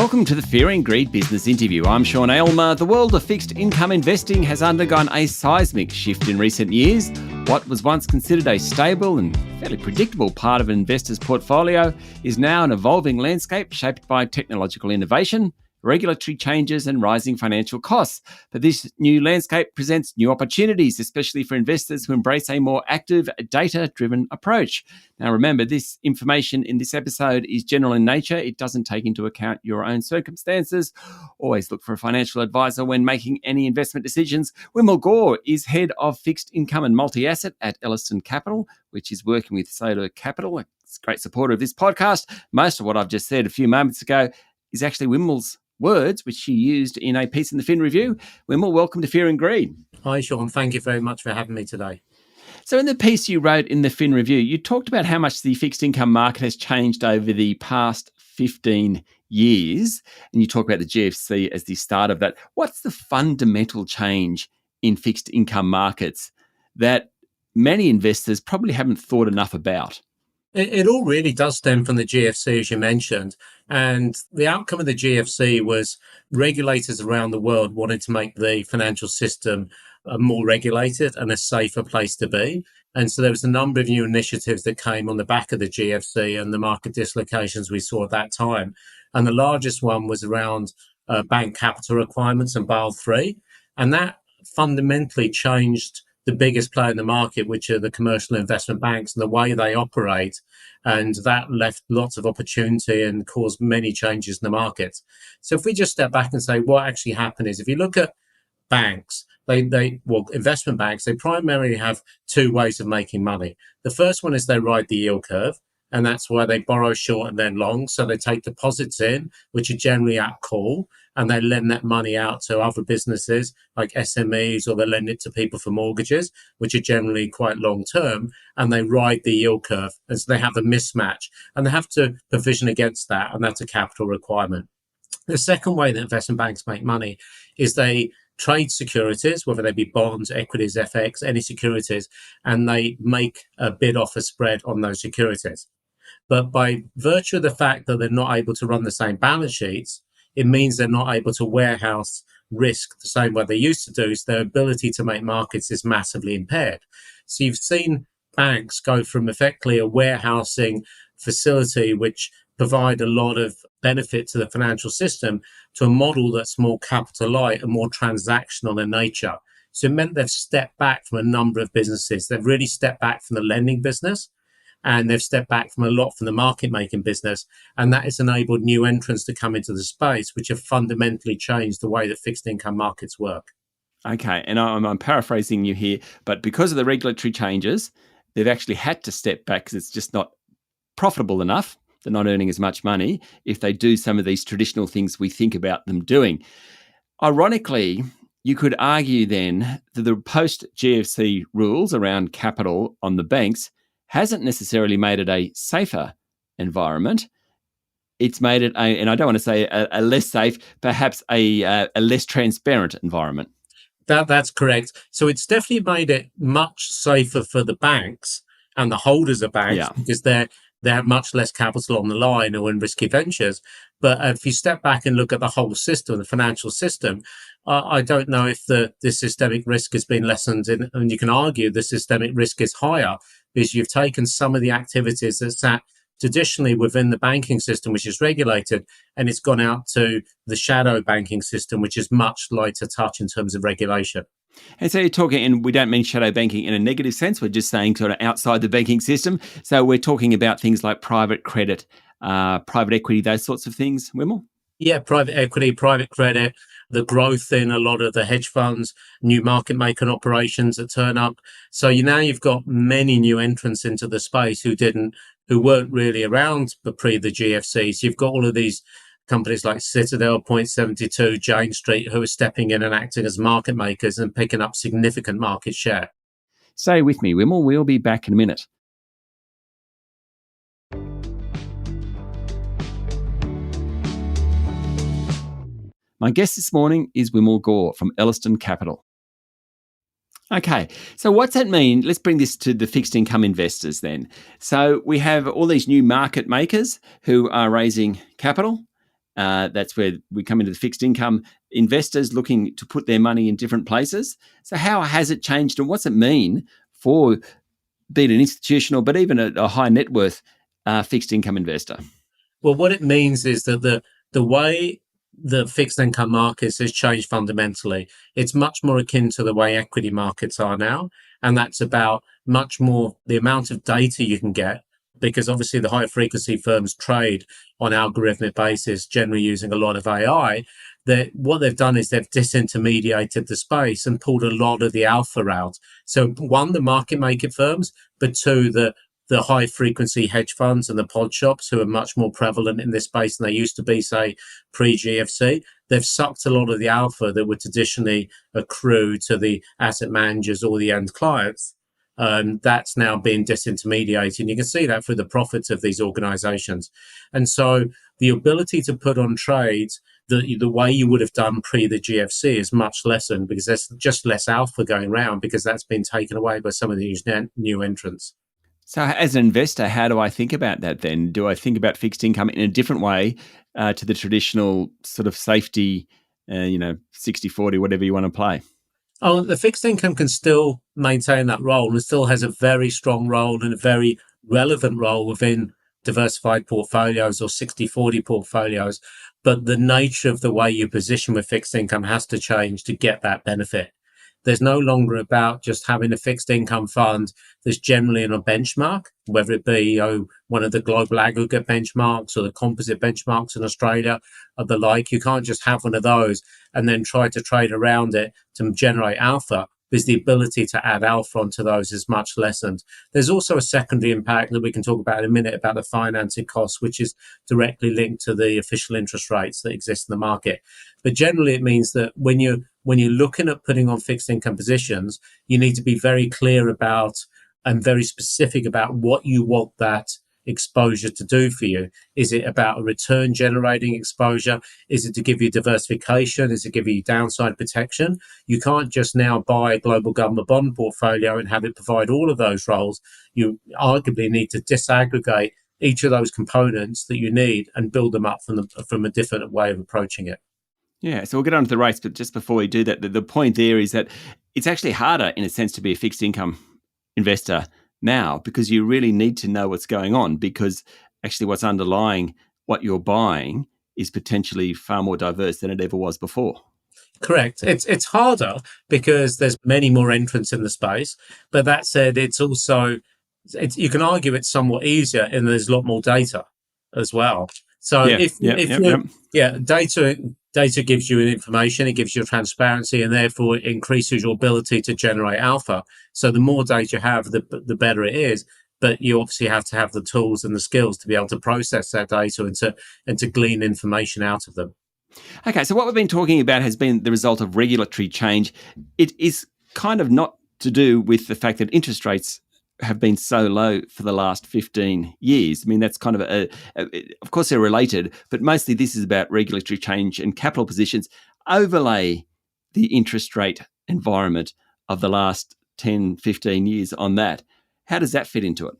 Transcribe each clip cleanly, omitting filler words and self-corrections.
Welcome to the Fear and Greed Business Interview. I'm Sean Aylmer. The world of fixed income investing has undergone a seismic shift in recent years. What was once considered a stable and fairly predictable part of an investor's portfolio is now an evolving landscape shaped by technological innovation, regulatory changes and rising financial costs. But this new landscape presents new opportunities, especially for investors who embrace a more active, data-driven approach. Now, remember, this information in this episode is general in nature. It doesn't take into account your own circumstances. Always look for a financial advisor when making any investment decisions. Vimal Gor is head of fixed income and multi-asset at Ellerston Capital, which is working with Sodor Capital. It's a great supporter of this podcast. Most of what I've just said a few moments ago is actually Vimal's words, which she used in a piece in the Fin Review. Vimal, welcome to Fear and Greed. Hi, Sean. Thank you very much for having me today. So in the piece you wrote in the Fin Review, you talked about how much the fixed income market has changed over the past 15 years, and you talk about the GFC as the start of that. What's the fundamental change in fixed income markets that many investors probably haven't thought enough about? It all really does stem from the GFC, as you mentioned. And the outcome of the GFC was regulators around the world wanted to make the financial system more regulated and a safer place to be. And so there was a number of new initiatives that came on the back of the GFC and the market dislocations we saw at that time. And the largest one was around bank capital requirements and Basel III. And that fundamentally changed the biggest player in the market, which are the commercial investment banks and the way they operate. And that left lots of opportunity and caused many changes in the market. So if we just step back and say what actually happened is, if you look at banks, investment banks, they primarily have two ways of making money. The first one is they ride the yield curve, and that's why they borrow short and then long. So they take deposits in, which are generally at call, and they lend that money out to other businesses like SMEs, or they lend it to people for mortgages, which are generally quite long term, and they ride the yield curve. And so they have a mismatch, and they have to provision against that, and that's a capital requirement. The second way that investment banks make money is they trade securities, whether they be bonds, equities, FX, any securities, and they make a bid-offer spread on those securities. But by virtue of the fact that they're not able to run the same balance sheets, it means they're not able to warehouse risk the same way they used to do. So their ability to make markets is massively impaired. So you've seen banks go from effectively a warehousing facility, which provide a lot of benefit to the financial system, to a model that's more capital light and more transactional in nature. So it meant they've stepped back from a number of businesses. They've really stepped back from the lending business, and they've stepped back from a lot from the market making business. And that has enabled new entrants to come into the space, which have fundamentally changed the way that fixed income markets work. Okay, and I'm paraphrasing you here, but because of the regulatory changes, they've actually had to step back because it's just not profitable enough. They're not earning as much money if they do some of these traditional things we think about them doing. Ironically, you could argue then that the post-GFC rules around capital on the banks hasn't necessarily made it a safer environment. It's made it and I don't want to say a less safe, perhaps a less transparent environment. That's correct. So it's definitely made it much safer for the banks and the holders of banks, because they have much less capital on the line or in risky ventures. But if you step back and look at the whole system, the financial system, I don't know if the systemic risk has been lessened. And you can argue the systemic risk is higher because you've taken some of the activities that sat traditionally within the banking system, which is regulated, and it's gone out to the shadow banking system, which is much lighter touch in terms of regulation. And so you're talking, and we don't mean shadow banking in a negative sense, we're just saying sort of outside the banking system. So we're talking about things like private credit, private equity, those sorts of things, Vimal? Yeah, private equity, private credit, the growth in a lot of the hedge funds, new market making operations that turn up. So you've got many new entrants into the space who weren't really around pre the GFC. So you've got all of these companies like Citadel, Point72, Jane Street, who are stepping in and acting as market makers and picking up significant market share. Stay with me, Vimal. We'll be back in a minute. My guest this morning is Vimal Gor from Ellerston Capital. Okay, so what's that mean? Let's bring this to the fixed income investors then. So we have all these new market makers who are raising capital, That's where we come into the fixed income investors looking to put their money in different places. So how has it changed, and what's it mean for be it an institutional, but even a high net worth fixed income investor? Well, what it means is that the way the fixed income markets has changed fundamentally. It's much more akin to the way equity markets are now. And that's about much more the amount of data you can get, because obviously the high frequency firms trade on algorithmic basis, generally using a lot of AI. That what they've done is they've disintermediated the space and pulled a lot of the alpha out. So one, the market maker firms, but two, the high frequency hedge funds and the pod shops who are much more prevalent in this space than they used to be, say, pre-GFC. They've sucked a lot of the alpha that would traditionally accrue to the asset managers or the end clients. That's now being disintermediated. And you can see that through the profits of these organizations. And so the ability to put on trades the way you would have done pre the GFC is much lessened, because there's just less alpha going around, because that's been taken away by some of these new entrants. So as an investor, how do I think about that then? Do I think about fixed income in a different way to the traditional sort of safety, 60-40, whatever you want to play? Oh, the fixed income can still maintain that role, and still has a very strong role and a very relevant role within diversified portfolios or 60-40 portfolios. But the nature of the way you position with fixed income has to change to get that benefit. There's no longer about just having a fixed income fund that's generally in a benchmark, whether it be one of the global aggregate benchmarks or the composite benchmarks in Australia or the like. You can't just have one of those and then try to trade around it to generate alpha, because the ability to add alpha onto those is much lessened. There's also a secondary impact that we can talk about in a minute about the financing costs, which is directly linked to the official interest rates that exist in the market. But generally, it means that when you're looking at putting on fixed income positions, you need to be very clear about and very specific about what you want that exposure to do for you. Is it about a return generating exposure? Is it to give you diversification? Is it give you downside protection? You can't just now buy a global government bond portfolio and have it provide all of those roles. You arguably need to disaggregate each of those components that you need and build them up from a different way of approaching it. Yeah, so we'll get on to the rates, but just before we do that, the point there is that it's actually harder, in a sense, to be a fixed income investor now, because you really need to know what's going on, because actually what's underlying what you're buying is potentially far more diverse than it ever was before. Correct. It's harder because there's many more entrants in the space. But that said, it's also, you can argue it's somewhat easier, and there's a lot more data as well. So data gives you information, it gives you transparency, and therefore it increases your ability to generate alpha. So the more data you have, the better it is. But you obviously have to have the tools and the skills to be able to process that data and to glean information out of them. Okay, so what we've been talking about has been the result of regulatory change. It is kind of not to do with the fact that interest rates have been so low for the last 15 years. I mean, that's kind of of course they're related, but mostly this is about regulatory change and capital positions. Overlay the interest rate environment of the last 10, 15 years on that. How does that fit into it?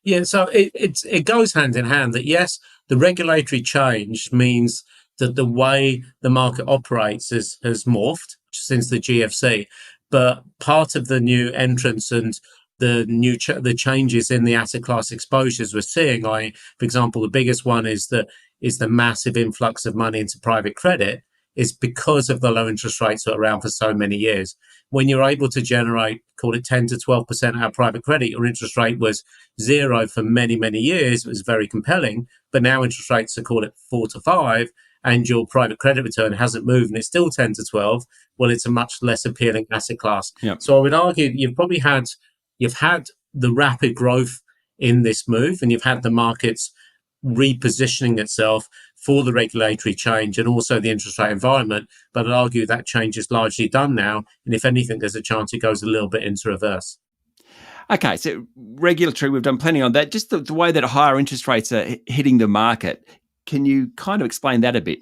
Yeah, so it goes hand in hand that, yes, the regulatory change means that the way the market operates has morphed since the GFC. But part of the new entrants and the changes in the asset class exposures we're seeing, for example, the biggest one is the massive influx of money into private credit, is because of the low interest rates that are around for so many years. When you're able to generate, call it 10 to 12% out of private credit, your interest rate was zero for many, many years. It was very compelling. But now interest rates are, call it 4 to 5, and your private credit return hasn't moved and it's still 10 to 12. Well, it's a much less appealing asset class. Yep. So I would argue you've had the rapid growth in this move, and you've had the markets repositioning itself for the regulatory change and also the interest rate environment. But I'd argue that change is largely done now. And if anything, there's a chance it goes a little bit into reverse. Okay, so regulatory, we've done plenty on that. Just the way that higher interest rates are hitting the market, can you kind of explain that a bit?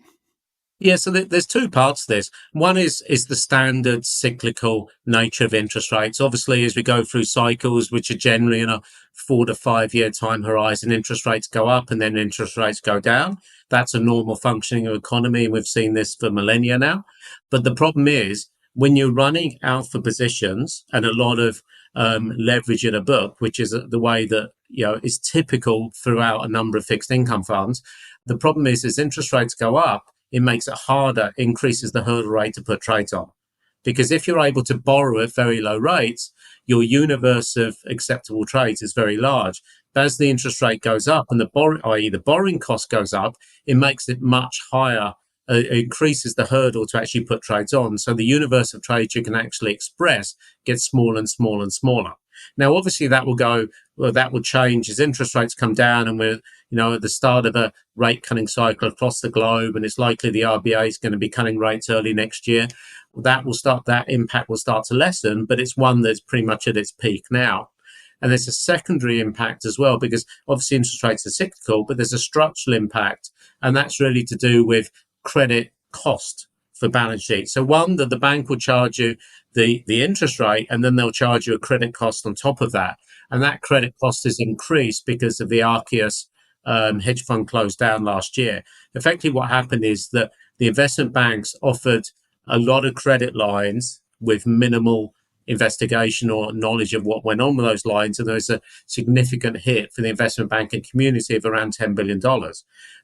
Yeah, so there's two parts to this. One is the standard cyclical nature of interest rates. Obviously, as we go through cycles, which are generally in a 4 to 5 year time horizon, interest rates go up and then interest rates go down. That's a normal functioning of economy, and we've seen this for millennia now. But the problem is when you're running alpha positions and a lot of leverage in a book, which is the way that is typical throughout a number of fixed income funds. The problem is as interest rates go up, it makes it harder, increases the hurdle rate to put trades on. Because if you're able to borrow at very low rates, your universe of acceptable trades is very large. But as the interest rate goes up and i.e. the borrowing cost goes up, it makes it much higher. It increases the hurdle to actually put trades on. So the universe of trades you can actually express gets smaller and smaller and smaller. Now, obviously, that will change as interest rates come down, and we're at the start of a rate cutting cycle across the globe, and it's likely the RBA is going to be cutting rates early next year. That impact will start to lessen, but it's one that's pretty much at its peak now. And there's a secondary impact as well, because obviously interest rates are cyclical, but there's a structural impact, and that's really to do with credit cost for balance sheet. So one, that the bank will charge you the interest rate, and then they'll charge you a credit cost on top of that. And that credit cost is increased because of the Arceus hedge fund closed down last year. Effectively, what happened is that the investment banks offered a lot of credit lines with minimal investigation or knowledge of what went on with those lines, and there was a significant hit for the investment banking community of around $10 billion.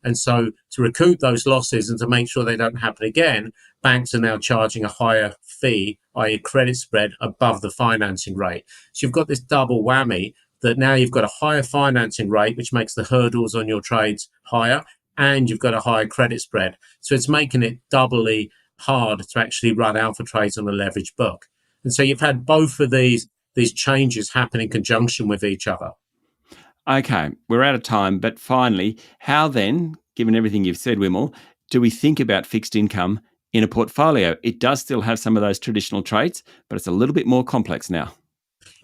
And so to recoup those losses and to make sure they don't happen again, banks are now charging a higher fee, i.e. credit spread, above the financing rate. So you've got this double whammy that now you've got a higher financing rate, which makes the hurdles on your trades higher, and you've got a higher credit spread. So it's making it doubly hard to actually run alpha trades on a leveraged book. And so you've had both of these changes happen in conjunction with each other. Okay, we're out of time, but finally, how then, given everything you've said, Vimal, do we think about fixed income in a portfolio? It does still have some of those traditional traits, but it's a little bit more complex now.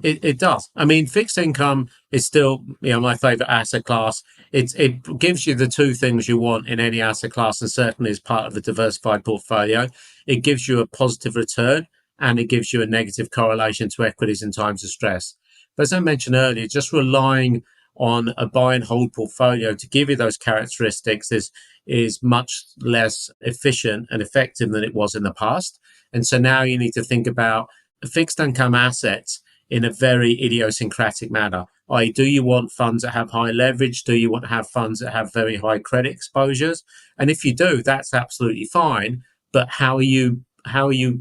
It does. I mean, fixed income is still, my favorite asset class. It gives you the two things you want in any asset class, and certainly as part of a diversified portfolio. It gives you a positive return, and it gives you a negative correlation to equities in times of stress. But as I mentioned earlier, just relying on a buy and hold portfolio to give you those characteristics is much less efficient and effective than it was in the past. And so now you need to think about fixed income assets in a very idiosyncratic manner. I.e., do you want funds that have high leverage? Do you want to have funds that have very high credit exposures? And if you do, that's absolutely fine. But how are you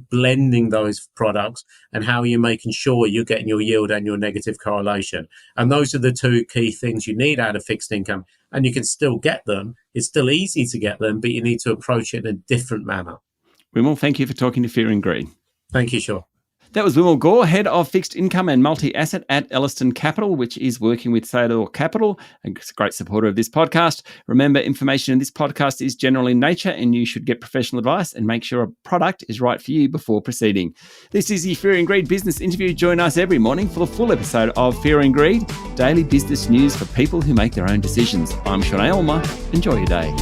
blending those products, and how are you making sure you're getting your yield and your negative correlation? And those are the two key things you need out of fixed income. And you can still get them. It's still easy to get them, but you need to approach it in a different manner. Vimal, thank you for talking to Fear and Greed. Thank you, Sean. That was Vimal Gor, Head of Fixed Income and Multi-Asset at Ellerston Capital, which is working with Sodor Capital, a great supporter of this podcast. Remember, information in this podcast is general in nature, and you should get professional advice and make sure a product is right for you before proceeding. This is the Fear and Greed Business Interview. Join us every morning for the full episode of Fear and Greed, daily business news for people who make their own decisions. I'm Sean Aylmer. Enjoy your day.